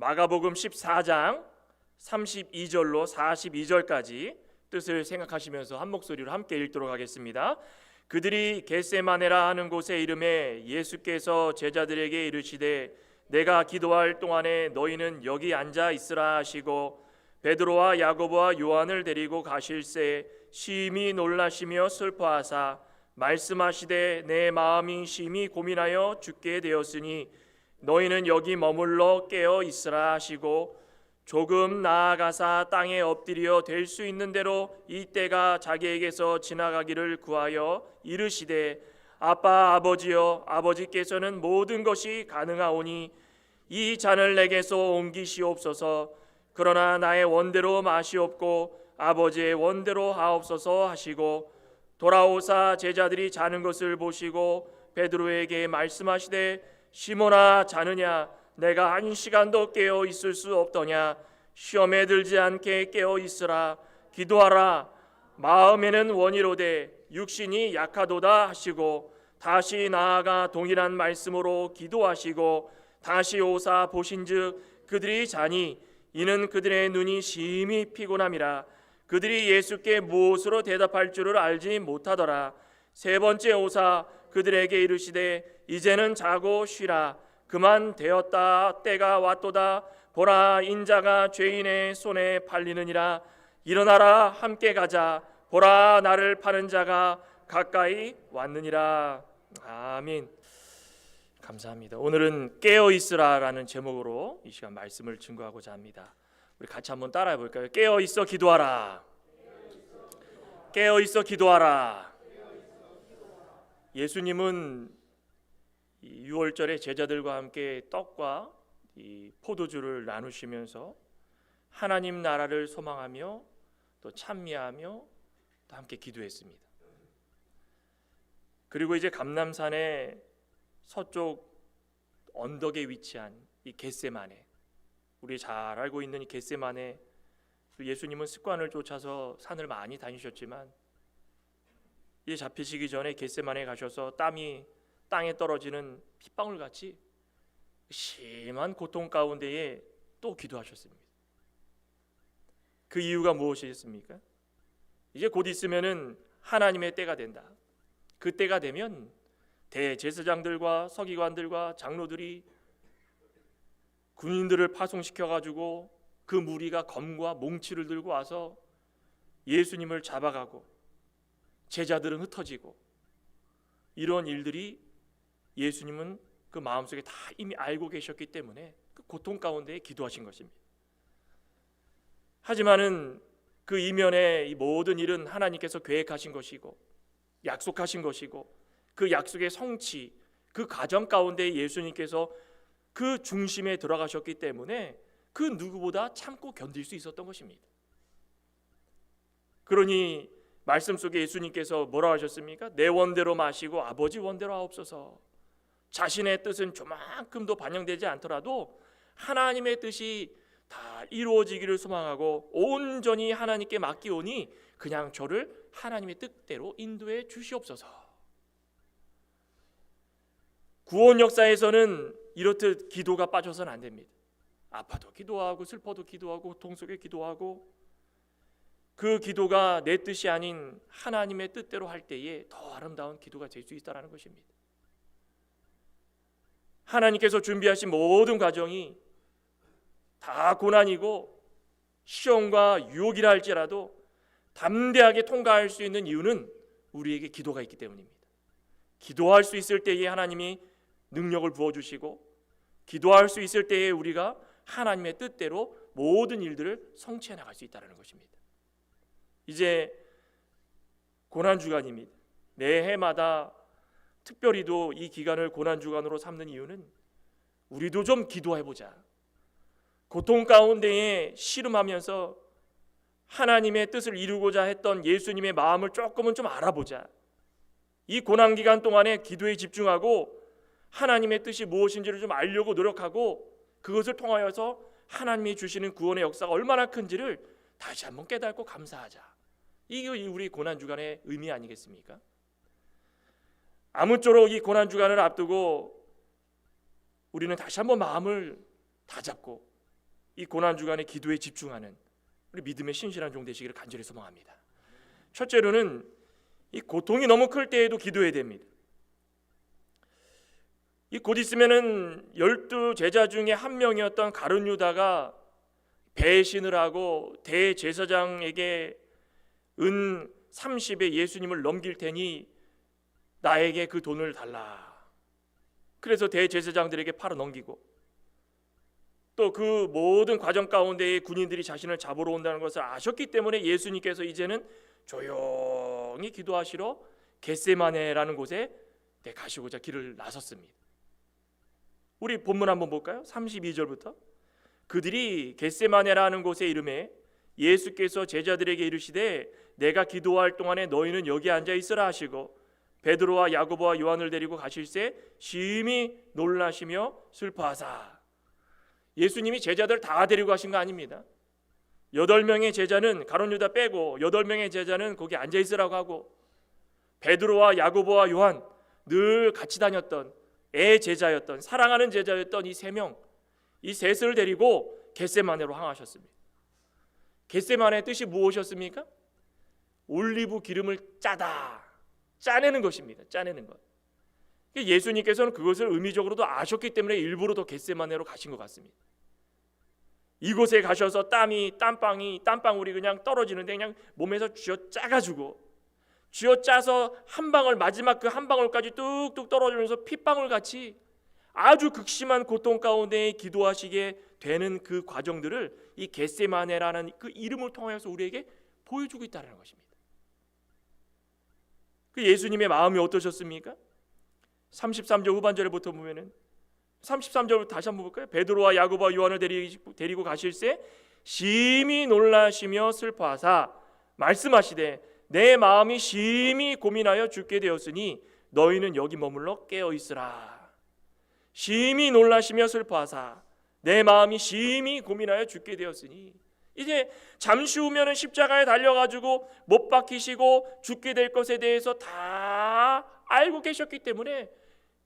마가복음 14장 32절로 42절까지 뜻을 생각하시면서 한 목소리로 함께 읽도록 하겠습니다. 그들이 겟세마네라 하는 곳에 이르매 예수께서 제자들에게 이르시되 내가 기도할 동안에 너희는 여기 앉아 있으라 하시고 베드로와 야고보와 요한을 데리고 가실새 심히 놀라시며 슬퍼하사 말씀하시되 내 마음이 심히 고민하여 죽게 되었으니 너희는 여기 머물러 깨어 있으라 하시고 조금 나아가사 땅에 엎드려 될 수 있는 대로 이 때가 자기에게서 지나가기를 구하여 이르시되 아빠 아버지여 아버지께서는 모든 것이 가능하오니 이 잔을 내게서 옮기시옵소서. 그러나 나의 원대로 마시옵고 아버지의 원대로 하옵소서 하시고 돌아오사 제자들이 자는 것을 보시고 베드로에게 말씀하시되 시몬아 자느냐 내가 한 시간도 깨어 있을 수 없더냐 시험에 들지 않게 깨어 있으라 기도하라 마음에는 원이로되 육신이 약하도다 하시고 다시 나아가 동일한 말씀으로 기도하시고 다시 오사 보신즉 그들이 자니 이는 그들의 눈이 심히 피곤함이라 그들이 예수께 무엇으로 대답할 줄을 알지 못하더라. 세 번째 오사 그들에게 이르시되 이제는 자고 쉬라 그만 되었다 때가 왔도다 보라 인자가 죄인의 손에 팔리느니라 일어나라 함께 가자 보라 나를 파는 자가 가까이 왔느니라. 아멘. 감사합니다. 오늘은 깨어 있으라라는 제목으로 이 시간 말씀을 증거하고자 합니다. 우리 같이 한번 따라해 볼까요? 깨어 있어 기도하라. 깨어 있어 기도하라. 예수님은 이 6월절에 제자들과 함께 떡과 이 포도주를 나누시면서 하나님 나라를 소망하며 또 찬미하며 또 함께 기도했습니다. 그리고 이제 감람산의 서쪽 언덕에 위치한 이 겟세마네, 우리 잘 알고 있는 이 겟세마네, 예수님은 습관을 쫓아서 산을 많이 다니셨지만 이제 잡히시기 전에 겟세마네에 가셔서 땀이 땅에 떨어지는 핏방울 같이 심한 고통 가운데에 또 기도하셨습니다. 그 이유가 무엇이겠습니까? 이제 곧 있으면은 하나님의 때가 된다. 그 때가 되면 대제사장들과 서기관들과 장로들이 군인들을 파송시켜 가지고 그 무리가 검과 몽치를 들고 와서 예수님을 잡아가고 제자들은 흩어지고 이런 일들이 예수님은 그 마음속에 다 이미 알고 계셨기 때문에 그 고통 가운데 기도하신 것입니다. 하지만은 그 이면에 이 모든 일은 하나님께서 계획하신 것이고 약속하신 것이고 그 약속의 성취, 그 과정 가운데 예수님께서 그 중심에 들어가셨기 때문에 그 누구보다 참고 견딜 수 있었던 것입니다. 그러니 말씀 속에 예수님께서 뭐라 하셨습니까? 내 원대로 마시고 아버지 원대로 하옵소서. 자신의 뜻은 조만큼도 반영되지 않더라도 하나님의 뜻이 다 이루어지기를 소망하고 온전히 하나님께 맡기오니 그냥 저를 하나님의 뜻대로 인도해 주시옵소서. 구원 역사에서는 이렇듯 기도가 빠져서는 안 됩니다. 아파도 기도하고 슬퍼도 기도하고 고통 속에 기도하고 그 기도가 내 뜻이 아닌 하나님의 뜻대로 할 때에 더 아름다운 기도가 될 수 있다는 것입니다. 하나님께서 준비하신 모든 과정이 다 고난이고 시험과 유혹이라 할지라도 담대하게 통과할 수 있는 이유는 우리에게 기도가 있기 때문입니다. 기도할 수 있을 때에 하나님이 능력을 부어주시고 기도할 수 있을 때에 우리가 하나님의 뜻대로 모든 일들을 성취해 나갈 수 있다는 것입니다. 이제 고난주간입니다. 매해마다 특별히도 이 기간을 고난주간으로 삼는 이유는 우리도 좀 기도해보자. 고통 가운데에 씨름하면서 하나님의 뜻을 이루고자 했던 예수님의 마음을 조금은 좀 알아보자. 이 고난기간 동안에 기도에 집중하고 하나님의 뜻이 무엇인지를 좀 알려고 노력하고 그것을 통하여서 하나님이 주시는 구원의 역사가 얼마나 큰지를 다시 한번 깨닫고 감사하자. 이게 우리 고난주간의 의미 아니겠습니까? 아무쪼록 이 고난주간을 앞두고 우리는 다시 한번 마음을 다잡고 이 고난 주간에 기도에 집중하는 우리 믿음의 신실한 종 되시기를 간절히 소망합니다. 첫째로는 이 고통이 너무 클 때에도 기도해야 됩니다. 이 곧 있으면은 12 제자 중에 한 명이었던 가룟 유다가 배신을 하고 대제사장에게 은 30에 예수님을 넘길 테니 나에게 그 돈을 달라. 그래서 대제사장들에게 팔아 넘기고 또 그 모든 과정 가운데에 군인들이 자신을 잡으러 온다는 것을 아셨기 때문에 예수님께서 이제는 조용히 기도하시러 겟세마네라는 곳에 가시고자 길을 나섰습니다. 우리 본문 한번 볼까요? 32절부터 그들이 겟세마네라는 곳에 이르매 예수께서 제자들에게 이르시되 내가 기도할 동안에 너희는 여기 앉아 있으라 하시고 베드로와 야고보와 요한을 데리고 가실새 심히 놀라시며 슬퍼하사. 예수님이 제자들 다 데리고 가신 거 아닙니다. 8명의 제자는 가룟 유다 빼고 8명의 제자는 거기 앉아 있으라고 하고 베드로와 야고보와 요한 늘 같이 다녔던 애 제자였던 사랑하는 제자였던 이 3명, 이 셋을 데리고 겟세마네로 향하셨습니다. 겟세마네의 뜻이 무엇이었습니까? 올리브 기름을 짜내는 것입니다. 짜내는 것. 예수님께서는 그것을 의미적으로도 아셨기 때문에 일부러 더 겟세마네로 가신 것 같습니다. 이곳에 가셔서 땀방울이 그냥 떨어지는데 그냥 몸에서 쥐어짜가지고 쥐어짜서 한 방울 마지막 그 한 방울까지 뚝뚝 떨어지면서 핏방울 같이 아주 극심한 고통 가운데 기도하시게 되는 그 과정들을 이 겟세마네라는 그 이름을 통하여서 우리에게 보여주고 있다는 것입니다. 그 예수님의 마음이 어떠셨습니까? 33절 후반절부터 보면은 33절부터 다시 한번 볼까요? 베드로와 야고보와 요한을 데리고 가실새 심히 놀라시며 슬퍼하사 말씀하시되 내 마음이 심히 고민하여 죽게 되었으니 너희는 여기 머물러 깨어 있으라. 심히 놀라시며 슬퍼하사 내 마음이 심히 고민하여 죽게 되었으니 이제 잠시 후면은 십자가에 달려가지고 못 박히시고 죽게 될 것에 대해서 다 알고 계셨기 때문에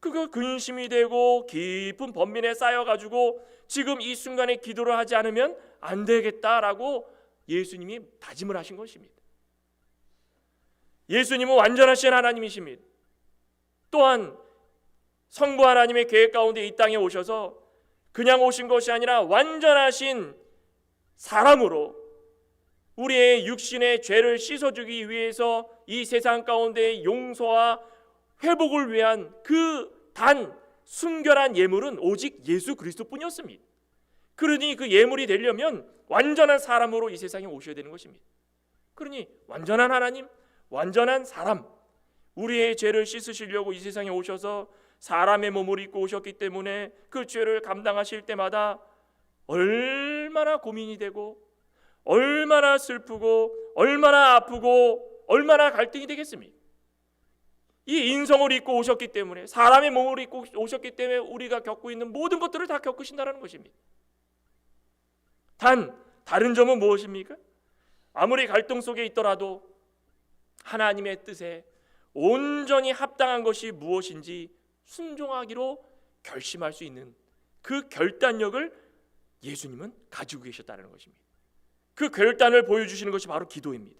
그거 근심이 되고 깊은 번민에 쌓여가지고 지금 이 순간에 기도를 하지 않으면 안 되겠다라고 예수님이 다짐을 하신 것입니다. 예수님은 완전하신 하나님이십니다. 또한 성부 하나님의 계획 가운데 이 땅에 오셔서 그냥 오신 것이 아니라 완전하신 사람으로 우리의 육신의 죄를 씻어주기 위해서 이 세상 가운데 용서와 회복을 위한 그 단 순결한 예물은 오직 예수 그리스도뿐이었습니다. 그러니 그 예물이 되려면 완전한 사람으로 이 세상에 오셔야 되는 것입니다. 그러니 완전한 하나님, 완전한 사람, 우리의 죄를 씻으시려고 이 세상에 오셔서 사람의 몸을 입고 오셨기 때문에 그 죄를 감당하실 때마다 얼마나 고민이 되고 얼마나 슬프고 얼마나 아프고 얼마나 갈등이 되겠습니까? 이 인성을 입고 오셨기 때문에 사람의 몸을 입고 오셨기 때문에 우리가 겪고 있는 모든 것들을 다 겪으신다는 것입니다. 다른 점은 무엇입니까? 아무리 갈등 속에 있더라도 하나님의 뜻에 온전히 합당한 것이 무엇인지 순종하기로 결심할 수 있는 그 결단력을 예수님은 가지고 계셨다는 것입니다. 그 결단을 보여주시는 것이 바로 기도입니다.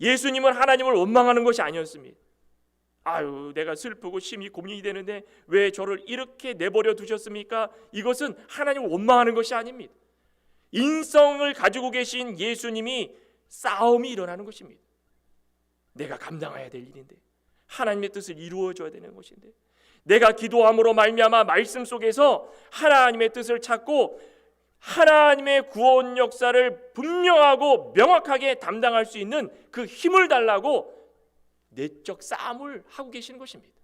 예수님은 하나님을 원망하는 것이 아니었습니다. 아유, 내가 슬프고 심히 고민이 되는데 왜 저를 이렇게 내버려 두셨습니까? 이것은 하나님을 원망하는 것이 아닙니다. 인성을 가지고 계신 예수님이 싸움이 일어나는 것입니다. 내가 감당해야 될 일인데 하나님의 뜻을 이루어줘야 되는 것인데 내가 기도함으로 말미암아 말씀 속에서 하나님의 뜻을 찾고 하나님의 구원 역사를 분명하고 명확하게 담당할 수 있는 그 힘을 달라고 내적 싸움을 하고 계시는 것입니다.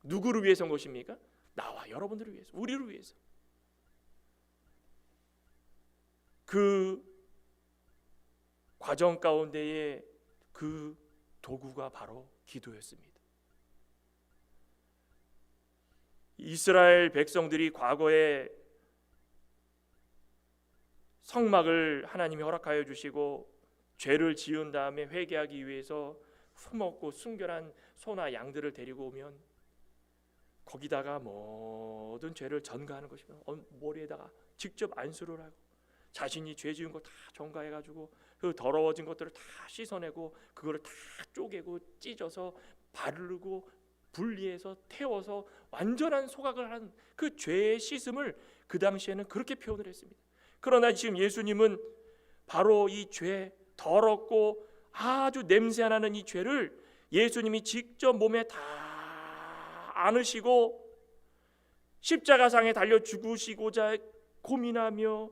누구를 위해서인 것입니까? 나와 여러분들을 위해서, 우리를 위해서. 그 과정 가운데에 그 도구가 바로 기도였습니다. 이스라엘 백성들이 과거에 성막을 하나님이 허락하여 주시고 죄를 지은 다음에 회개하기 위해서 품었고 순결한 소나 양들을 데리고 오면 거기다가 모든 죄를 전가하는 것입니다. 머리에다가 직접 안수를 하고 자신이 죄 지은 거 다 전가해가지고 그 더러워진 것들을 다 씻어내고 그거를 다 쪼개고 찢어서 바르고 분리해서 태워서 완전한 소각을 한 그 죄의 씻음을 그 당시에는 그렇게 표현을 했습니다. 그러나 지금 예수님은 바로 이 죄, 더럽고 아주 냄새나는 이 죄를 예수님이 직접 몸에 다 안으시고 십자가상에 달려 죽으시고자 고민하며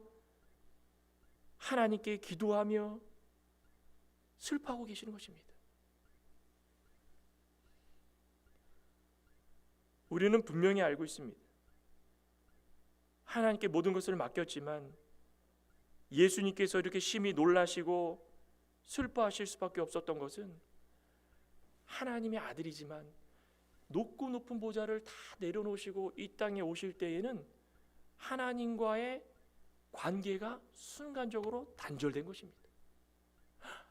하나님께 기도하며 슬퍼하고 계시는 것입니다. 우리는 분명히 알고 있습니다. 하나님께 모든 것을 맡겼지만 예수님께서 이렇게 심히 놀라시고 슬퍼하실 수밖에 없었던 것은 하나님의 아들이지만 높고 높은 보좌를 다 내려놓으시고 이 땅에 오실 때에는 하나님과의 관계가 순간적으로 단절된 것입니다.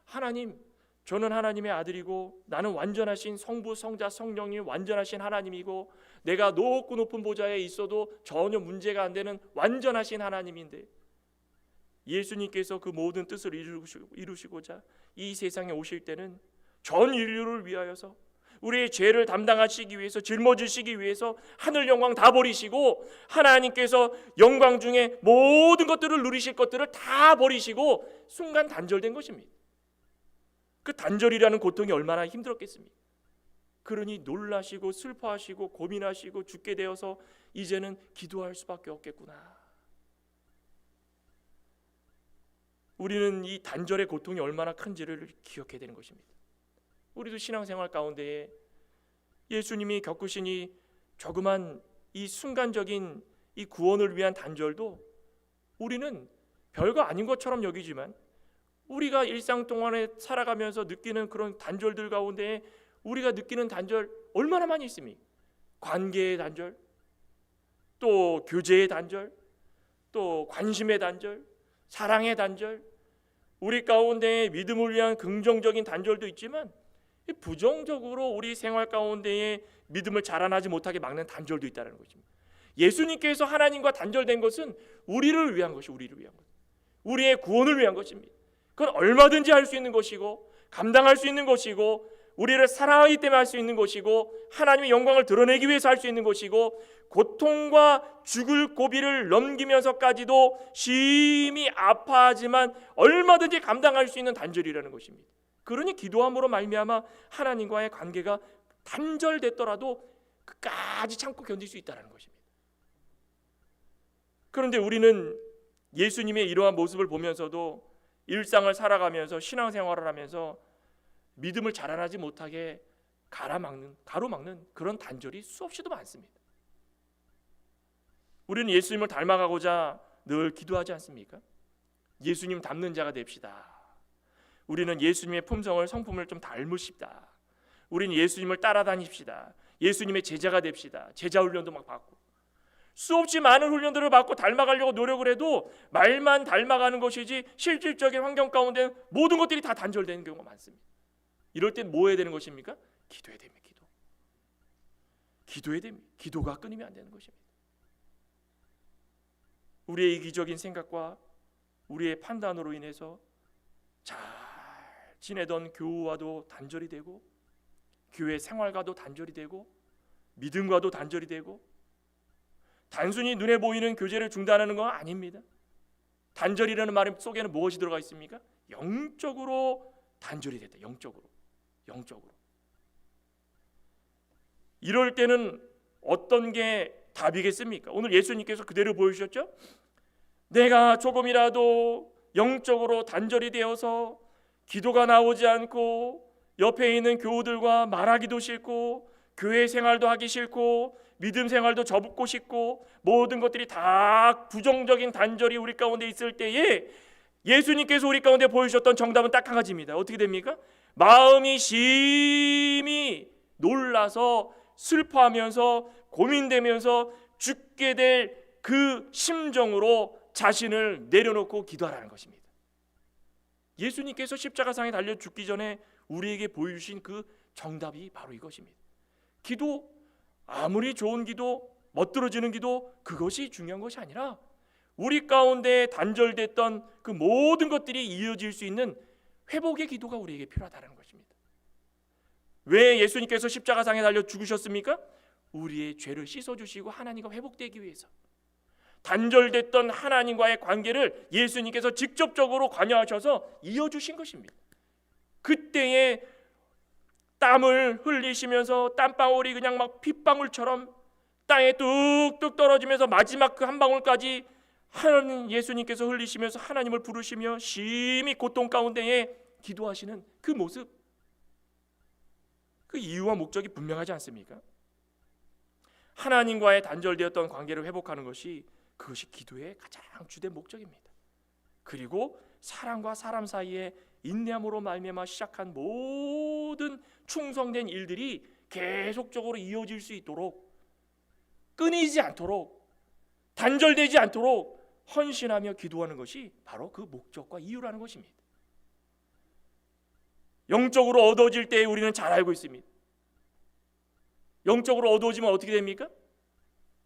하나님, 저는 하나님의 아들이고 나는 완전하신 성부, 성자, 성령이 완전하신 하나님이고 내가 높고 높은 보좌에 있어도 전혀 문제가 안 되는 완전하신 하나님인데 예수님께서 그 모든 뜻을 이루시고자 이 세상에 오실 때는 전 인류를 위하여서 우리의 죄를 담당하시기 위해서 짊어지시기 위해서 하늘 영광 다 버리시고 하나님께서 영광 중에 모든 것들을 누리실 것들을 다 버리시고 순간 단절된 것입니다. 그 단절이라는 고통이 얼마나 힘들었겠습니까? 그러니 놀라시고 슬퍼하시고 고민하시고 죽게 되어서 이제는 기도할 수밖에 없겠구나. 우리는 이 단절의 고통이 얼마나 큰지를 기억해야 되는 것입니다. 우리도 신앙생활 가운데에 예수님이 겪으신 이 조그만 이 순간적인 이 구원을 위한 단절도 우리는 별거 아닌 것처럼 여기지만 우리가 일상 동안에 살아가면서 느끼는 그런 단절들 가운데 우리가 느끼는 단절 얼마나 많이 있습니까? 관계의 단절, 또 교제의 단절, 또 관심의 단절, 사랑의 단절, 우리 가운데 믿음을 위한 긍정적인 단절도 있지만 부정적으로 우리 생활 가운데에 믿음을 자라나지 못하게 막는 단절도 있다는 것입니다. 예수님께서 하나님과 단절된 것은 우리를 위한 것이 우리를 위한 것, 우리의 구원을 위한 것입니다. 그건 얼마든지 할 수 있는 것이고 감당할 수 있는 것이고 우리를 사랑하기 때문에 할 수 있는 것이고 하나님의 영광을 드러내기 위해서 할 수 있는 것이고 고통과 죽을 고비를 넘기면서까지도 심히 아파하지만 얼마든지 감당할 수 있는 단절이라는 것입니다. 그러니 기도함으로 말미암아 하나님과의 관계가 단절됐더라도 끝까지 참고 견딜 수 있다는 것입니다. 그런데 우리는 예수님의 이러한 모습을 보면서도 일상을 살아가면서 신앙생활을 하면서 믿음을 자라나지 못하게 가로막는 그런 단절이 수없이도 많습니다. 우리는 예수님을 닮아가고자 늘 기도하지 않습니까? 예수님 닮는 자가 됩시다. 우리는 예수님의 품성을 성품을 좀 닮으십다. 우리는 예수님을 따라다닙시다. 예수님의 제자가 됩시다. 제자 훈련도 막 받고 수없이 많은 훈련들을 받고 닮아가려고 노력을 해도 말만 닮아가는 것이지 실질적인 환경 가운데 모든 것들이 다 단절되는 경우가 많습니다. 이럴 땐 뭐 해야 되는 것입니까? 기도해야 됩니다. 기도해야 됩니다. 기도가 끊이면 안 되는 것입니다. 우리의 이기적인 생각과 우리의 판단으로 인해서 잘 지내던 교우와도 단절이 되고 교회 생활과도 단절이 되고 믿음과도 단절이 되고 단순히 눈에 보이는 교제를 중단하는 건 아닙니다. 단절이라는 말 속에는 무엇이 들어가 있습니까? 영적으로 단절이 됐다. 영적으로. 이럴 때는 어떤 게 답이겠습니까? 오늘 예수님께서 그대로 보여주셨죠? 내가 조금이라도 영적으로 단절이 되어서 기도가 나오지 않고 옆에 있는 교우들과 말하기도 싫고 교회 생활도 하기 싫고 믿음 생활도 접고 싶고 모든 것들이 다 부정적인 단절이 우리 가운데 있을 때에 예수님께서 우리 가운데 보여주셨던 정답은 딱 한 가지입니다. 어떻게 됩니까? 마음이 심히 놀라서 슬퍼하면서 고민되면서 죽게 될 그 심정으로 자신을 내려놓고 기도하라는 것입니다. 예수님께서 십자가상에 달려 죽기 전에 우리에게 보여주신 그 정답이 바로 이것입니다. 기도, 아무리 좋은 기도, 멋들어지는 기도, 그것이 중요한 것이 아니라 우리 가운데 단절됐던 그 모든 것들이 이어질 수 있는 회복의 기도가 우리에게 필요하다는 것입니다. 왜 예수님께서 십자가상에 달려 죽으셨습니까? 우리의 죄를 씻어주시고 하나님과 회복되기 위해서. 단절됐던 하나님과의 관계를 예수님께서 직접적으로 관여하셔서 이어주신 것입니다. 그때에 땀을 흘리시면서 땀방울이 그냥 막 핏방울처럼 땅에 뚝뚝 떨어지면서 마지막 그 한 방울까지 하나님 예수님께서 흘리시면서 하나님을 부르시며 심히 고통 가운데에 기도하시는 그 모습, 그 이유와 목적이 분명하지 않습니까? 하나님과의 단절되었던 관계를 회복하는 것이, 그것이 기도의 가장 주된 목적입니다. 그리고 사람과 사람 사이에 인내함으로 말미암아 시작한 모든 충성된 일들이 계속적으로 이어질 수 있도록, 끊이지 않도록, 단절되지 않도록 헌신하며 기도하는 것이 바로 그 목적과 이유라는 것입니다. 영적으로 어두워질 때에 우리는 잘 알고 있습니다. 영적으로 어두워지면 어떻게 됩니까?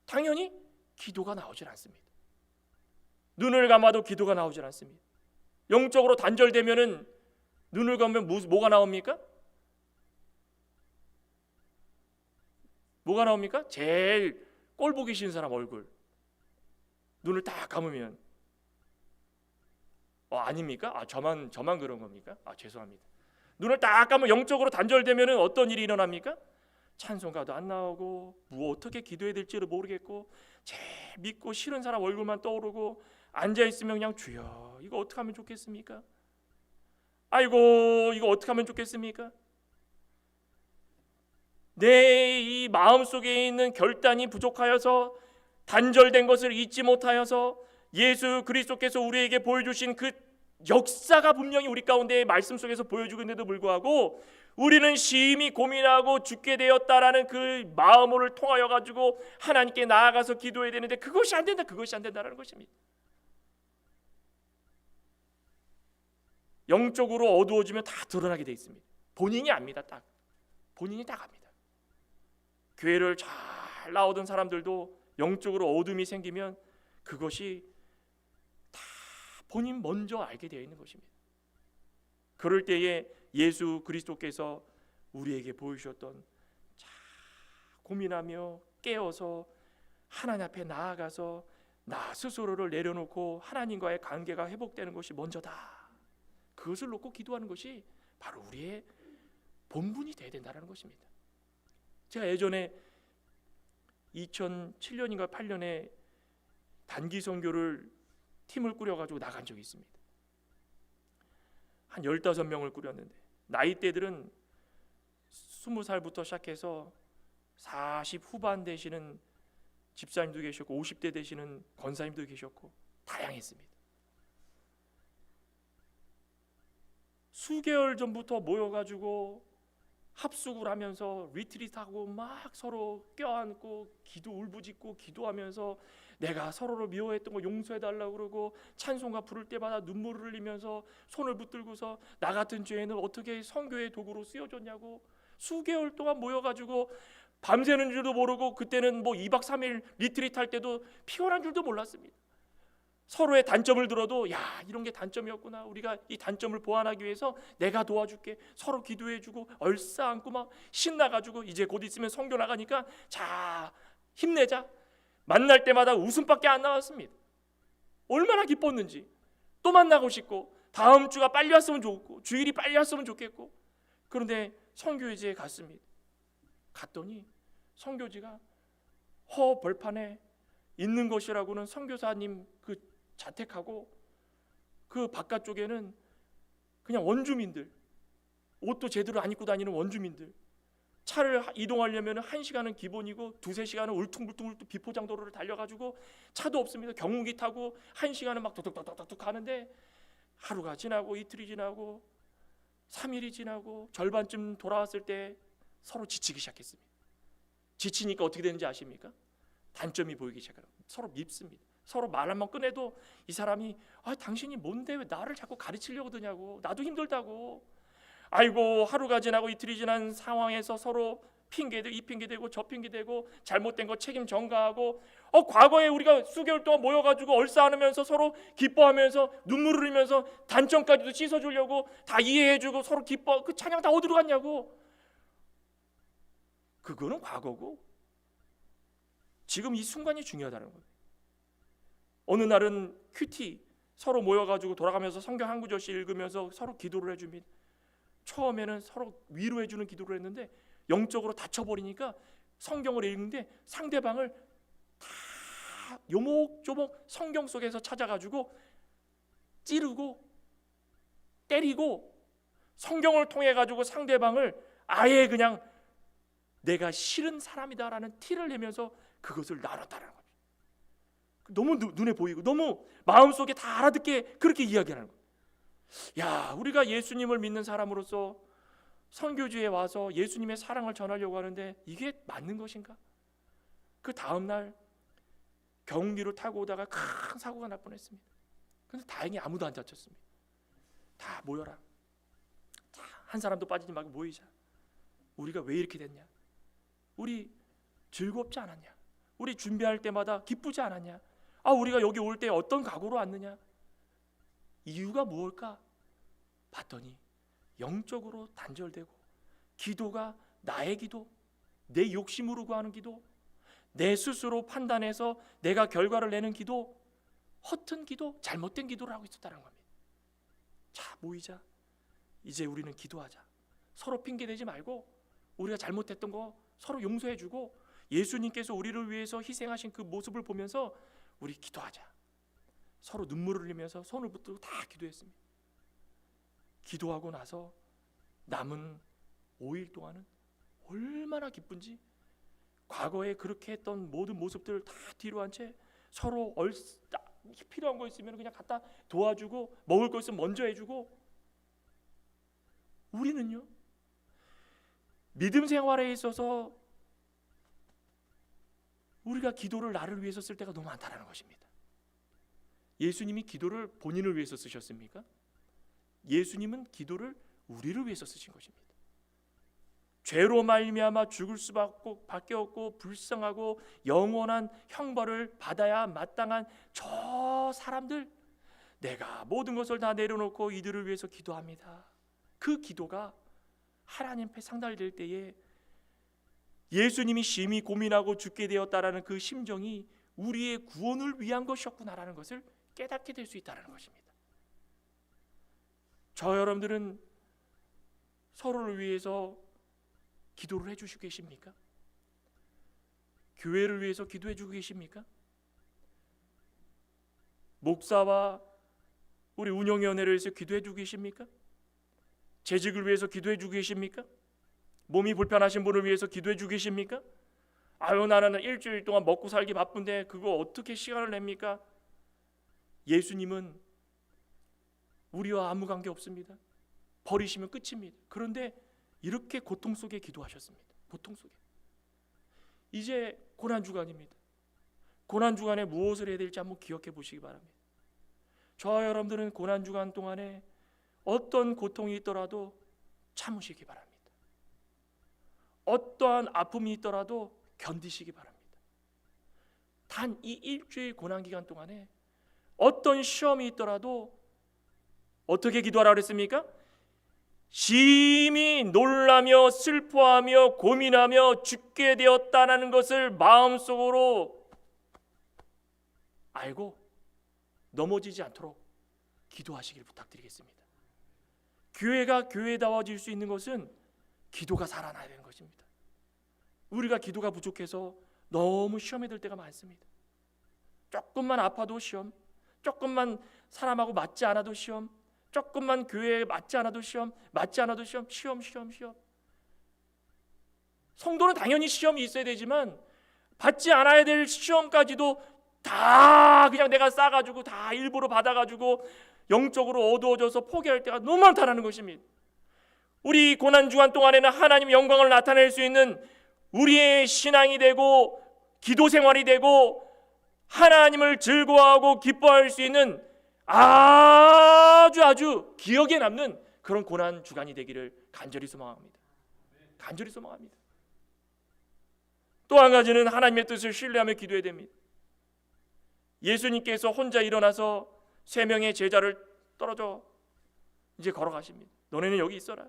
당연히 기도가 나오질 않습니다. 눈을 감아도 기도가 나오질 않습니다. 영적으로 단절되면은 눈을 감으면 뭐가 나옵니까? 뭐가 나옵니까? 제일 꼴 보기 싫은 사람 얼굴. 눈을 딱 감으면 아닙니까? 저만 그런 겁니까? 죄송합니다. 눈을 딱 감으면 영적으로 단절되면은 어떤 일이 일어납니까? 찬송가도 안 나오고 어떻게 기도해야 될지를 모르겠고 제일 믿고 싫은 사람 얼굴만 떠오르고 앉아있으면 그냥 주여 이거 어떻게 하면 좋겠습니까? 아이고 이거 어떻게 하면 좋겠습니까? 내 이 마음속에 있는 결단이 부족하여서 단절된 것을 잊지 못하여서 예수 그리스도께서 우리에게 보여주신 그 역사가 분명히 우리 가운데 말씀 속에서 보여주고 있는데도 불구하고 우리는 심히 고민하고 죽게 되었다라는 그 마음을 통하여 가지고 하나님께 나아가서 기도해야 되는데 그것이 안 된다라는 것입니다. 영적으로 어두워지면 다 드러나게 돼 있습니다. 본인이 압니다. 본인이 딱 압니다. 교회를 잘 나오던 사람들도 영적으로 어둠이 생기면 그것이 다 본인 먼저 알게 되어 있는 것입니다. 그럴 때에 예수 그리스도께서 우리에게 보여주셨던 고민하며 깨어서 하나님 앞에 나아가서 나 스스로를 내려놓고 하나님과의 관계가 회복되는 것이 먼저다. 그것을 놓고 기도하는 것이 바로 우리의 본분이 되어야 된다는 것입니다. 제가 예전에 2007년인가 8년에 단기 선교를 팀을 꾸려가지고 나간 적이 있습니다. 한 15명을 꾸렸는데 나이대들은 20살부터 시작해서 40 후반 되시는 집사님도 계셨고 50대 되시는 권사님도 계셨고 다양했습니다. 수개월 전부터 모여가지고 합숙을 하면서 리트릿하고 막 서로 껴안고 기도 울부짖고 기도하면서 내가 서로를 미워했던 거 용서해달라고 그러고 찬송가 부를 때마다 눈물을 흘리면서 손을 붙들고서 나 같은 죄인을 어떻게 선교의 도구로 쓰여줬냐고 수개월 동안 모여가지고 밤새는 줄도 모르고 그때는 2박 3일 리트릿 할 때도 피곤한 줄도 몰랐습니다. 서로의 단점을 들어도 이런 게 단점이었구나. 우리가 이 단점을 보완하기 위해서 내가 도와줄게. 서로 기도해주고 얼싸안고 막 신나가지고 이제 곧 있으면 선교 나가니까 자 힘내자. 만날 때마다 웃음밖에 안 나왔습니다. 얼마나 기뻤는지. 또 만나고 싶고 다음 주가 빨리 왔으면 좋고 주일이 빨리 왔으면 좋겠고. 그런데 선교지에 갔습니다. 갔더니 선교지가 허 벌판에 있는 것이라고는 선교사님 그 자택하고 그 바깥쪽에는 그냥 원주민들, 옷도 제대로 안 입고 다니는 원주민들. 차를 이동하려면 1시간은 기본이고 2-3시간은 울퉁불퉁 비포장도로를 달려가지고 차도 없습니다. 경운기 타고 1시간은 막 뚝뚝뚝뚝뚝 가는데 하루가 지나고 이틀이 지나고 3일이 지나고 절반쯤 돌아왔을 때 서로 지치기 시작했습니다. 지치니까 어떻게 되는지 아십니까? 단점이 보이기 시작해요. 서로 밉습니다. 서로 말 한번 꺼내도 이 사람이 당신이 뭔데 왜 나를 자꾸 가르치려고 드냐고 나도 힘들다고 아이고 하루가 지나고 이틀이 지난 상황에서 서로 핑계대고 이 핑계대고 저 핑계대고 잘못된 거 책임 전가하고 과거에 우리가 수개월 동안 모여가지고 얼싸 안으면서 서로 기뻐하면서 눈물을 흘리면서 단점까지도 씻어주려고 다 이해해주고 서로 기뻐, 그 찬양 다 어디로 갔냐고. 그거는 과거고 지금 이 순간이 중요하다는 거예요. 어느 날은 큐티 서로 모여가지고 돌아가면서 성경 한 구절씩 읽으면서 서로 기도를 해줍니다. 처음에는 서로 위로해주는 기도를 했는데 영적으로 다쳐버리니까 성경을 읽는데 상대방을 다 요목조목 성경 속에서 찾아가지고 찌르고 때리고 성경을 통해 가지고 상대방을 아예 그냥 내가 싫은 사람이다라는 티를 내면서 그것을 나눴다는 거죠. 너무 눈에 보이고 너무 마음속에 다 알아듣게 그렇게 이야기하는 거예요. 야, 우리가 예수님을 믿는 사람으로서 선교지에 와서 예수님의 사랑을 전하려고 하는데 이게 맞는 것인가? 그 다음날 경운기로 타고 오다가 큰 사고가 날 뻔했습니다. 그런데 다행히 아무도 안 다쳤습니다. 다 모여라. 자, 한 사람도 빠지지 말고 모이자. 우리가 왜 이렇게 됐냐? 우리 즐겁지 않았냐? 우리 준비할 때마다 기쁘지 않았냐? 우리가 여기 올 때 어떤 각오로 왔느냐? 이유가 무엇일까? 봤더니 영적으로 단절되고 기도가 나의 기도, 내 욕심으로 구하는 기도, 내 스스로 판단해서 내가 결과를 내는 기도, 허튼 기도, 잘못된 기도를 하고 있었다는 겁니다. 자, 모이자. 이제 우리는 기도하자. 서로 핑계대지 말고 우리가 잘못했던 거 서로 용서해주고 예수님께서 우리를 위해서 희생하신 그 모습을 보면서 우리 기도하자. 서로 눈물을 흘리면서 손을 붙들고 다 기도했습니다. 기도하고 나서 남은 5일 동안은 얼마나 기쁜지 과거에 그렇게 했던 모든 모습들을 다 뒤로 한 채 서로 필요한 거 있으면 그냥 갖다 도와주고 먹을 거 있으면 먼저 해주고. 우리는요, 믿음 생활에 있어서 우리가 기도를 나를 위해서 쓸 때가 너무 많다는 것입니다. 예수님이 기도를 본인을 위해서 쓰셨습니까? 예수님은 기도를 우리를 위해서 쓰신 것입니다. 죄로 말미암아 죽을 수밖에 없고 불쌍하고 영원한 형벌을 받아야 마땅한 저 사람들, 내가 모든 것을 다 내려놓고 이들을 위해서 기도합니다. 그 기도가 하나님 앞에 상달될 때에 예수님이 심히 고민하고 죽게 되었다라는 그 심정이 우리의 구원을 위한 것이었구나라는 것을 깨닫게 될 수 있다는 것입니다. 저 여러분들은 서로를 위해서 기도를 해주시고 계십니까? 교회를 위해서 기도해주고 계십니까? 목사와 우리 운영위원회를 위해서 기도해주고 계십니까? 재직을 위해서 기도해주고 계십니까? 몸이 불편하신 분을 위해서 기도해주고 계십니까? 나는 일주일 동안 먹고 살기 바쁜데 그거 어떻게 시간을 냅니까? 예수님은 우리와 아무 관계 없습니다. 버리시면 끝입니다. 그런데 이렇게 고통 속에 기도하셨습니다. 고통 속에. 이제 고난주간입니다. 고난주간에 무엇을 해야 될지 한번 기억해 보시기 바랍니다. 저와 여러분들은 고난주간 동안에 어떤 고통이 있더라도 참으시기 바랍니다. 어떠한 아픔이 있더라도 견디시기 바랍니다. 단 이 일주일 고난기간 동안에 어떤 시험이 있더라도 어떻게 기도하라고 했습니까? 심히 놀라며 슬퍼하며 고민하며 죽게 되었다는 것을 마음속으로 알고 넘어지지 않도록 기도하시길 부탁드리겠습니다. 교회가 교회다워질 수 있는 것은 기도가 살아나야 되는 것입니다. 우리가 기도가 부족해서 너무 시험에 들 때가 많습니다. 조금만 아파도 시험, 조금만 사람하고 맞지 않아도 시험, 조금만 교회에 맞지 않아도 시험, 맞지 않아도 시험. 성도는 당연히 시험이 있어야 되지만 받지 않아야 될 시험까지도 다 그냥 내가 싸가지고 다 일부러 받아가지고 영적으로 어두워져서 포기할 때가 너무 많다는 것입니다. 우리 고난주간 동안에는 하나님 영광을 나타낼 수 있는 우리의 신앙이 되고 기도 생활이 되고 하나님을 즐거워하고 기뻐할 수 있는 아주 기억에 남는 그런 고난주간이 되기를 간절히 소망합니다. 간절히 소망합니다. 또 한 가지는 하나님의 뜻을 신뢰하며 기도해야 됩니다. 예수님께서 혼자 일어나서 3명의 제자를 떨어져 이제 걸어가십니다. 너네는 여기 있어라.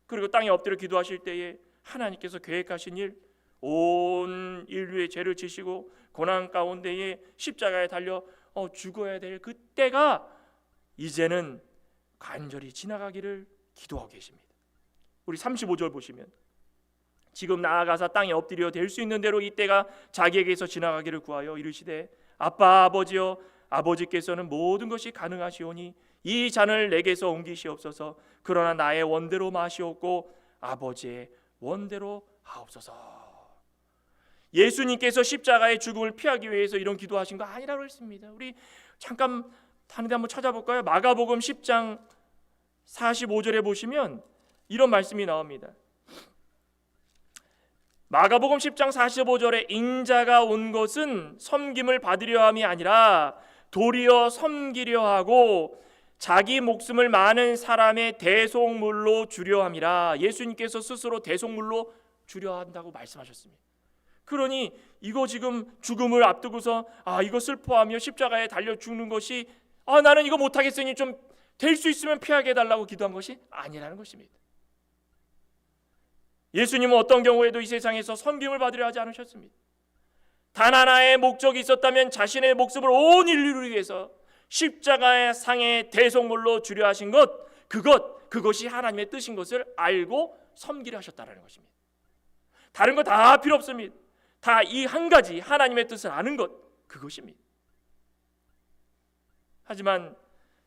그리고 땅에 엎드려 기도하실 때에 하나님께서 계획하신 일, 온 인류의 죄를 지시고 고난 가운데에 십자가에 달려 죽어야 될 그때가 이제는 간절히 지나가기를 기도하고 계십니다. 우리 35절 보시면 지금 나아가사 땅에 엎드려 될 수 있는 대로 이때가 자기에게서 지나가기를 구하여 이르시되 아빠 아버지여 아버지께서는 모든 것이 가능하시오니 이 잔을 내게서 옮기시옵소서. 그러나 나의 원대로 마시옵고 아버지의 원대로 하옵소서. 예수님께서 십자가의 죽음을 피하기 위해서 이런 기도하신 거 아니라고 했습니다. 우리 잠깐 다른데 한번 찾아볼까요? 마가복음 10장 45절에 보시면 이런 말씀이 나옵니다. 마가복음 10장 45절에 인자가 온 것은 섬김을 받으려 함이 아니라 도리어 섬기려 하고 자기 목숨을 많은 사람의 대속물로 주려 함이라. 예수님께서 스스로 대속물로 주려 한다고 말씀하셨습니다. 그러니 이거 지금 죽음을 앞두고서 이거 슬퍼하며 십자가에 달려 죽는 것이 나는 이거 못하겠으니 좀 될 수 있으면 피하게 해달라고 기도한 것이 아니라는 것입니다. 예수님은 어떤 경우에도 이 세상에서 섬김을 받으려 하지 않으셨습니다. 단 하나의 목적이 있었다면 자신의 목숨을 온 인류를 위해서 십자가의 상의 대속물로 주려 하신 그것이 하나님의 뜻인 것을 알고 섬기려 하셨다는 것입니다. 다른 거 다 필요 없습니다. 다 이 한 가지 하나님의 뜻을 아는 것, 그것입니다. 하지만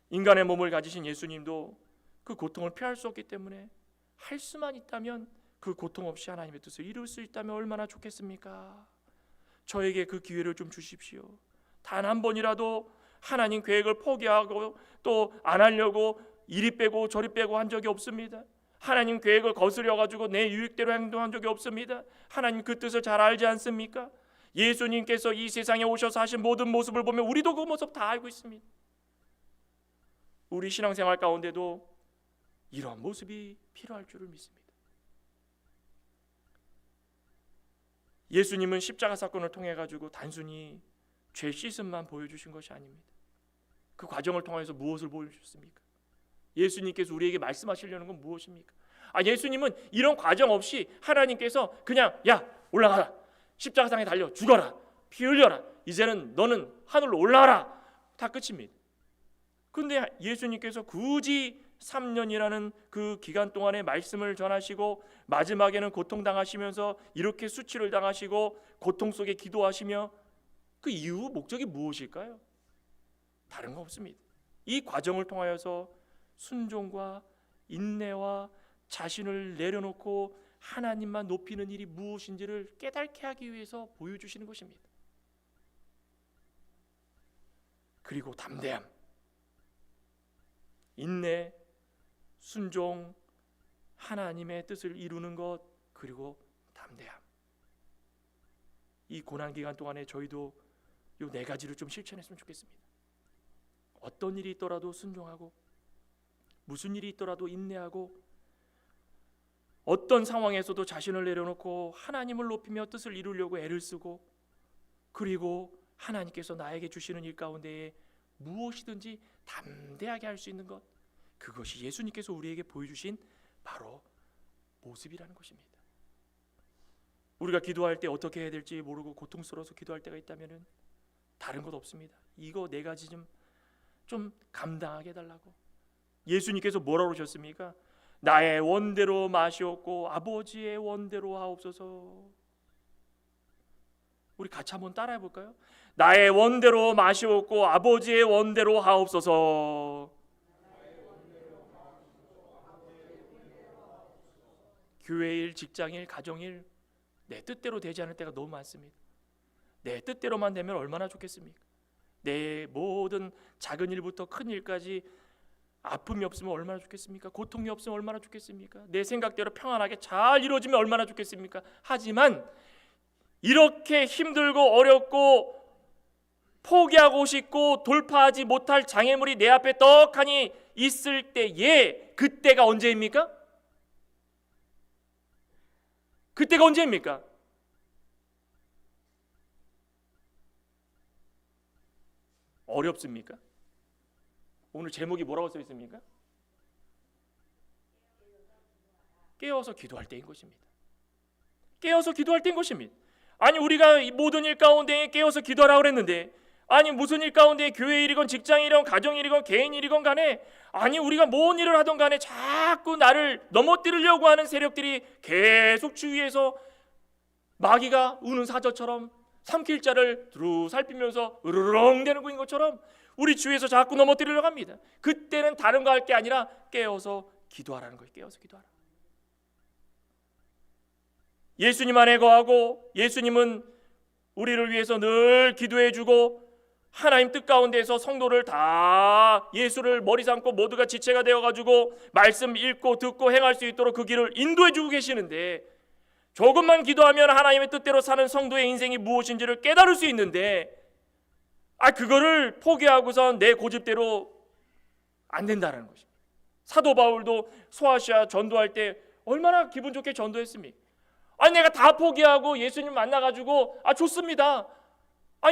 인간의 몸을 가지신 예수님도 그 고통을 피할 수 없기 때문에 할 수만 있다면 그 고통 없이 하나님의 뜻을 이룰 수 있다면 얼마나 좋겠습니까? 저에게 그 기회를 좀 주십시오. 단 한 번이라도 하나님 계획을 포기하고 또 안 하려고 이리 빼고 저리 빼고 한 적이 없습니다. 하나님 계획을 거스려가지고 내 유익대로 행동한 적이 없습니다. 하나님 그 뜻을 잘 알지 않습니까? 예수님께서 이 세상에 오셔서 하신 모든 모습을 보면 우리도 그 모습 다 알고 있습니다. 우리 신앙생활 가운데도 이러한 모습이 필요할 줄을 믿습니다. 예수님은 십자가 사건을 통해 가지고 단순히 죄 씻음만 보여주신 것이 아닙니다. 그 과정을 통해서 무엇을 보여주셨습니까? 예수님께서 우리에게 말씀하시려는 건 무엇입니까? 예수님은 이런 과정 없이 하나님께서 그냥 올라가라, 십자가상에 달려 죽어라, 피 흘려라, 이제는 너는 하늘로 올라가라, 다 끝입니다. 그런데 예수님께서 굳이 3년이라는 그 기간 동안에 말씀을 전하시고 마지막에는 고통당하시면서 이렇게 수치를 당하시고 고통 속에 기도하시며 그 이유 목적이 무엇일까요? 다른 거 없습니다. 이 과정을 통하여서 순종과 인내와 자신을 내려놓고 하나님만 높이는 일이 무엇인지를 깨닫게 하기 위해서 보여주시는 것입니다. 그리고 담대함, 인내, 순종, 하나님의 뜻을 이루는 것, 그리고 담대함. 이 고난 기간 동안에 저희도 이 4가지를 좀 실천했으면 좋겠습니다. 어떤 일이 있더라도 순종하고, 무슨 일이 있더라도 인내하고, 어떤 상황에서도 자신을 내려놓고 하나님을 높이며 뜻을 이루려고 애를 쓰고, 그리고 하나님께서 나에게 주시는 일 가운데에 무엇이든지 담대하게 할 수 있는 것, 그것이 예수님께서 우리에게 보여주신 바로 모습이라는 것입니다. 우리가 기도할 때 어떻게 해야 될지 모르고 고통스러워서 기도할 때가 있다면 다른 것 없습니다. 이거 4가지 좀 감당하게 해달라고. 예수님께서 뭐라고 하셨습니까? 나의 원대로 마시옵고 아버지의 원대로 하옵소서. 우리 같이 한번 따라해 볼까요? 나의 원대로 마시옵고 아버지의 원대로 하옵소서. 교회일, 직장일, 가정일, 내 뜻대로 되지 않을 때가 너무 많습니다. 내 뜻대로만 되면 얼마나 좋겠습니까? 내 모든 작은 일부터 큰 일까지 아픔이 없으면 얼마나 좋겠습니까? 고통이 없으면 얼마나 좋겠습니까? 내 생각대로 평안하게 잘 이루어지면 얼마나 좋겠습니까? 하지만 이렇게 힘들고 어렵고 포기하고 싶고 돌파하지 못할 장애물이 내 앞에 떡하니 있을 때에 그때가 언제입니까? 그때가 언제입니까? 어렵습니까? 오늘 제목이 뭐라고 써 있습니까? 깨어서 기도할 때인 것입니다. 깨어서 기도할 때인 것입니다. 아니 우리가 모든 일 가운데 깨어서 기도하라고 그랬는데, 아니 무슨 일 가운데 교회 일이건 직장 일이건 가정 일이건 개인 일이건 간에, 아니 우리가 뭔 일을 하던 간에 자꾸 나를 넘어뜨리려고 하는 세력들이 계속 주위에서 마귀가 우는 사자처럼 삼킬 자를 두루 살피면서 으르렁 대는 거인 것처럼 우리 주위에서 자꾸 넘어뜨리려고 합니다. 그때는 다른 거 할 게 아니라 깨어서 기도하라는 거예요. 깨어서 기도하라. 예수님 안에 거하고, 예수님은 우리를 위해서 늘 기도해 주고, 하나님 뜻 가운데에서 성도를 다 예수를 머리 삼고 모두가 지체가 되어가지고 말씀 읽고 듣고 행할 수 있도록 그 길을 인도해 주고 계시는데, 조금만 기도하면 하나님의 뜻대로 사는 성도의 인생이 무엇인지를 깨달을 수 있는데, 그거를 포기하고선 내 고집대로 안 된다는 것입니다. 사도 바울도 소아시아 전도할 때 얼마나 기분 좋게 전도했습니까? 내가 다 포기하고 예수님 만나가지고 좋습니다.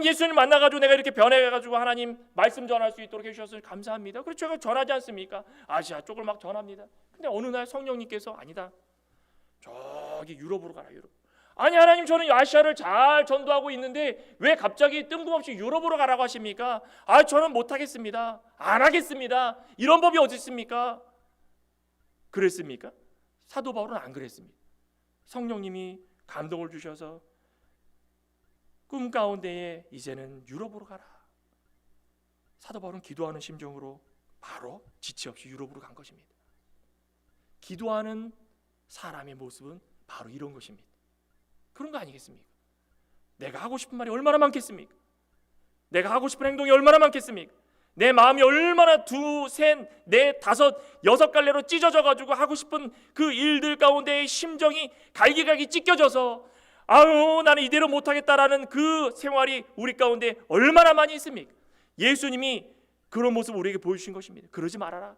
예수님 만나가지고 내가 이렇게 변해가지고 하나님 말씀 전할 수 있도록 해주셔서 감사합니다. 그래서 제가 전하지 않습니까? 아시아 쪽을 막 전합니다. 근데 어느 날 성령님께서 아니다, 저기 유럽으로 가라. 유럽. 하나님 저는 아시아를 잘 전도하고 있는데 왜 갑자기 뜬금없이 유럽으로 가라고 하십니까? 저는 못하겠습니다. 안 하겠습니다. 이런 법이 어디 있습니까? 그랬습니까? 사도 바울은 안 그랬습니다. 성령님이 감동을 주셔서 꿈 가운데에 이제는 유럽으로 가라. 사도 바울은 기도하는 심정으로 바로 지체 없이 유럽으로 간 것입니다. 기도하는 사람의 모습은 바로 이런 것입니다. 그런 거 아니겠습니까? 내가 하고 싶은 말이 얼마나 많겠습니까? 내가 하고 싶은 행동이 얼마나 많겠습니까? 내 마음이 얼마나 둘, 셋, 넷, 다섯, 여섯 갈래로 찢어져 가지고 하고 싶은 그 일들 가운데의 심정이 갈기갈기 찢겨져서 나는 이대로 못하겠다라는 그 생활이 우리 가운데 얼마나 많이 있습니까? 예수님이 그런 모습을 우리에게 보여주신 것입니다. 그러지 말아라.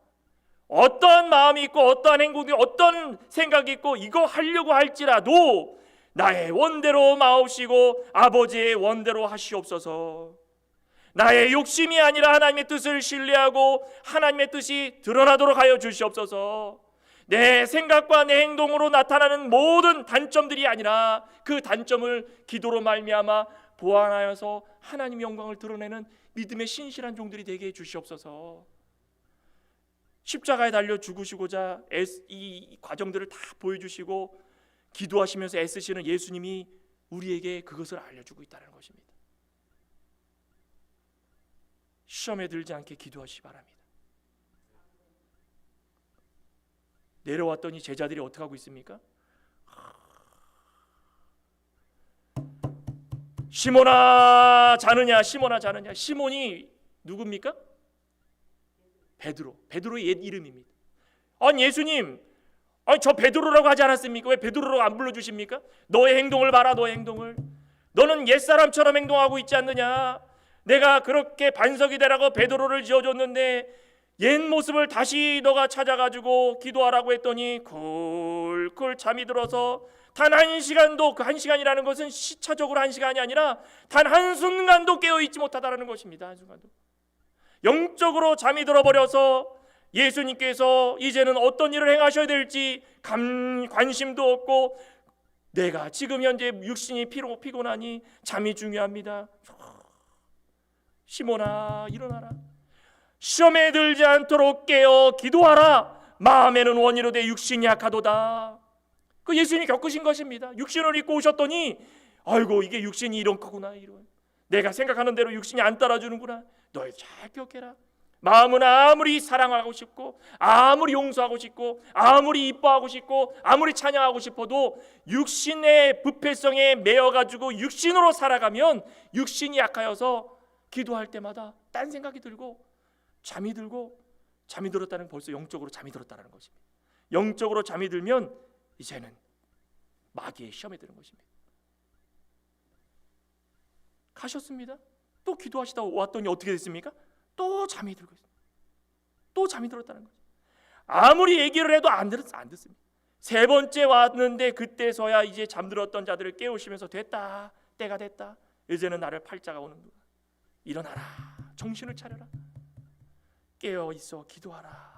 어떠한 마음이 있고 어떠한 행동이 어떤 생각이 있고 이거 하려고 할지라도 나의 원대로 마옵시고 아버지의 원대로 하시옵소서. 나의 욕심이 아니라 하나님의 뜻을 신뢰하고 하나님의 뜻이 드러나도록 하여 주시옵소서. 내 생각과 내 행동으로 나타나는 모든 단점들이 아니라 그 단점을 기도로 말미암아 보완하여서 하나님의 영광을 드러내는 믿음의 신실한 종들이 되게 해 주시옵소서. 십자가에 달려 죽으시고자 이 과정들을 다 보여주시고 기도하시면서 애쓰시는 예수님이 우리에게 그것을 알려주고 있다는 것입니다. 시험에 들지 않게 기도하시기 바랍니다. 내려왔더니 제자들이 어떻게 하고 있습니까? 시몬아 자느냐, 시몬아 자느냐. 시몬이 누굽니까? 베드로. 베드로의 옛 이름입니다. 예수님, 저 베드로라고 하지 않았습니까? 왜 베드로라고 안 불러주십니까? 너의 행동을 봐라. 너의 행동을. 너는 옛사람처럼 행동하고 있지 않느냐? 내가 그렇게 반석이 되라고 베드로를 지어줬는데 옛 모습을 다시 너가 찾아가지고 기도하라고 했더니 쿨쿨 잠이 들어서 단 한 시간도, 그 한 시간이라는 것은 시차적으로 한 시간이 아니라 단 한순간도 깨어있지 못하다라는 것입니다. 한순간도 영적으로 잠이 들어버려서 예수님께서 이제는 어떤 일을 행하셔야 될지 관심도 없고, 내가 지금 현재 육신이 피곤하니 잠이 중요합니다. 시몬아 일어나라. 시험에 들지 않도록 깨어 기도하라. 마음에는 원이로되 육신이 약하도다. 그 예수님이 겪으신 것입니다. 육신을 입고 오셨더니 아이고 이게 육신이 이런 거구나. 내가 생각하는 대로 육신이 안 따라주는구나. 너 잘 기억해라. 마음은 아무리 사랑하고 싶고 아무리 용서하고 싶고 아무리 이뻐하고 싶고 아무리 찬양하고 싶어도 육신의 부패성에 매여가지고 육신으로 살아가면 육신이 약하여서 기도할 때마다 딴 생각이 들고 잠이 들고, 잠이 들었다는 건 벌써 영적으로 잠이 들었다는 것입니다. 영적으로 잠이 들면 이제는 마귀의 시험에 드는 것입니다. 가셨습니다. 또 기도하시다 왔더니 어떻게 됐습니까? 또 잠이 들고 있습니다. 또 잠이 들었다는 거죠. 아무리 얘기를 해도 안 듣습니다. 세 번째 왔는데 그때서야 이제 잠들었던 자들을 깨우시면서 됐다, 때가 됐다. 이제는 나를 팔자가 오는구나. 일어나라. 정신을 차려라. 깨어 있어 기도하라.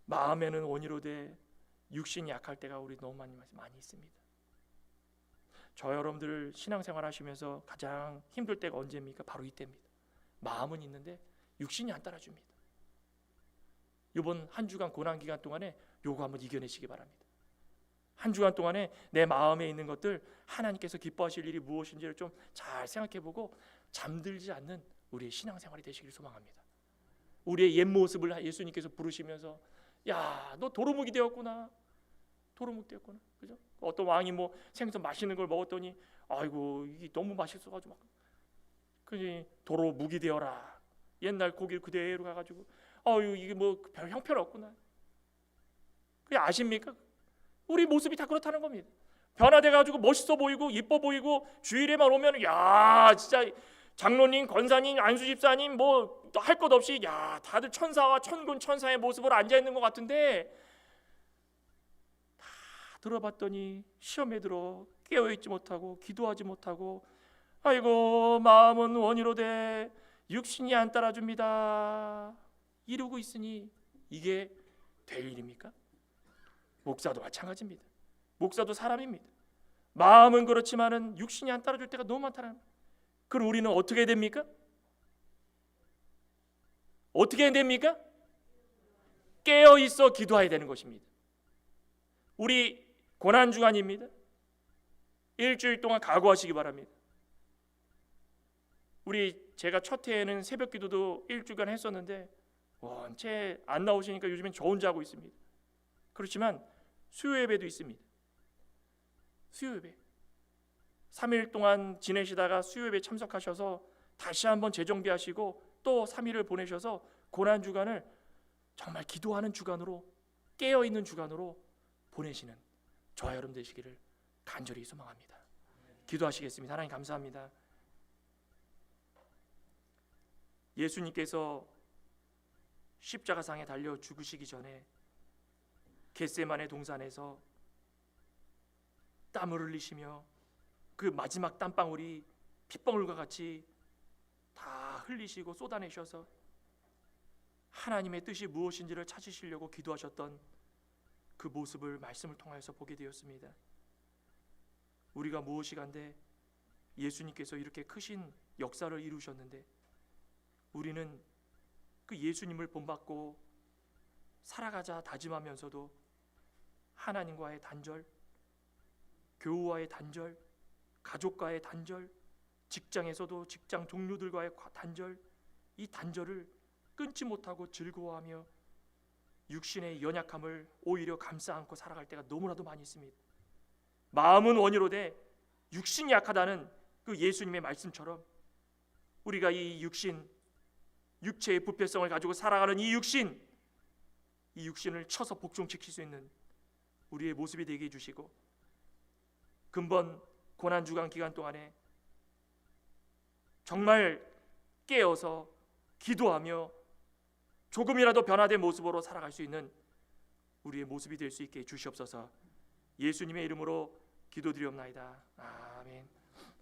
마음에는 원이로되 육신이 약할 때가 우리 너무 많이 있습니다. 저 여러분들 신앙생활 하시면서 가장 힘들 때가 언제입니까? 바로 이때입니다. 마음은 있는데 육신이 안 따라줍니다. 이번 한 주간 고난 기간 동안에 요거 한번 이겨내시기 바랍니다. 한 주간 동안에 내 마음에 있는 것들 하나님께서 기뻐하실 일이 무엇인지를 좀 잘 생각해보고 잠들지 않는 우리의 신앙생활이 되시길 소망합니다. 우리의 옛 모습을 예수님께서 부르시면서 야, 너 도루묵이 되었구나. 도루묵 되었구나. 그죠? 어떤 왕이 뭐 생선 맛있는 걸 먹었더니 아이고 이게 너무 맛있어가지고 막 그지 도루묵이 되어라. 옛날 고기를 그대로 가가지고 아유 이게 뭐 별 형편없구나. 그게 아십니까? 우리 모습이 다 그렇다는 겁니다. 변화돼가지고 멋있어 보이고 이뻐 보이고 주일에만 오면 야 진짜 장로님, 권사님, 안수집사님 뭐 할 것 없이 야 다들 천사와 천군 천사의 모습으로 앉아 있는 것 같은데 다 들어봤더니 시험에 들어 깨어 있지 못하고 기도하지 못하고 아이고 마음은 원이로되 육신이 안 따라줍니다. 이러고 있으니 이게 될 일입니까? 목사도 마찬가지입니다. 목사도 사람입니다. 마음은 그렇지만은 육신이 안 따라줄 때가 너무 많다는 거예요. 그럼 우리는 어떻게 됩니까? 어떻게 됩니까? 깨어 있어 기도해야 되는 것입니다. 우리 고난 주간입니다. 일주일 동안 각오하시기 바랍니다. 제가 첫 해에는 새벽 기도도 일주일간 했었는데 원체 안 나오시니까 요즘엔 저 혼자 하고 있습니다. 그렇지만 수요 예배도 있습니다. 수요 예배 3일 동안 지내시다가 수요 예배 참석하셔서 다시 한번 재정비하시고 또 3일을 보내셔서 고난 주간을 정말 기도하는 주간으로 깨어있는 주간으로 보내시는 저와 여러분 되시기를 간절히 소망합니다. 기도하시겠습니다. 하나님 감사합니다. 예수님께서 십자가상에 달려 죽으시기 전에 겟세마네 동산에서 땀을 흘리시며 그 마지막 땀방울이 핏방울과 같이 다 흘리시고 쏟아내셔서 하나님의 뜻이 무엇인지를 찾으시려고 기도하셨던 그 모습을 말씀을 통하여서 보게 되었습니다. 우리가 무엇이간데 예수님께서 이렇게 크신 역사를 이루셨는데 우리는 그 예수님을 본받고 살아가자 다짐하면서도 하나님과의 단절, 교우와의 단절, 가족과의 단절, 직장에서도 직장 동료들과의 단절, 이 단절을 끊지 못하고 즐거워하며 육신의 연약함을 오히려 감싸 안고 살아갈 때가 너무나도 많이 있습니다. 마음은 원이로되 육신이 약하다는 그 예수님의 말씀처럼 우리가 이 육신, 육체의 부패성을 가지고 살아가는 이 육신을 쳐서 복종시킬 수 있는 우리의 모습이 되게 해주시고 근본 고난주간 기간 동안에 정말 깨어서 기도하며 조금이라도 변화된 모습으로 살아갈 수 있는 우리의 모습이 될 수 있게 해주시옵소서. 예수님의 이름으로 기도드리옵나이다. 아멘.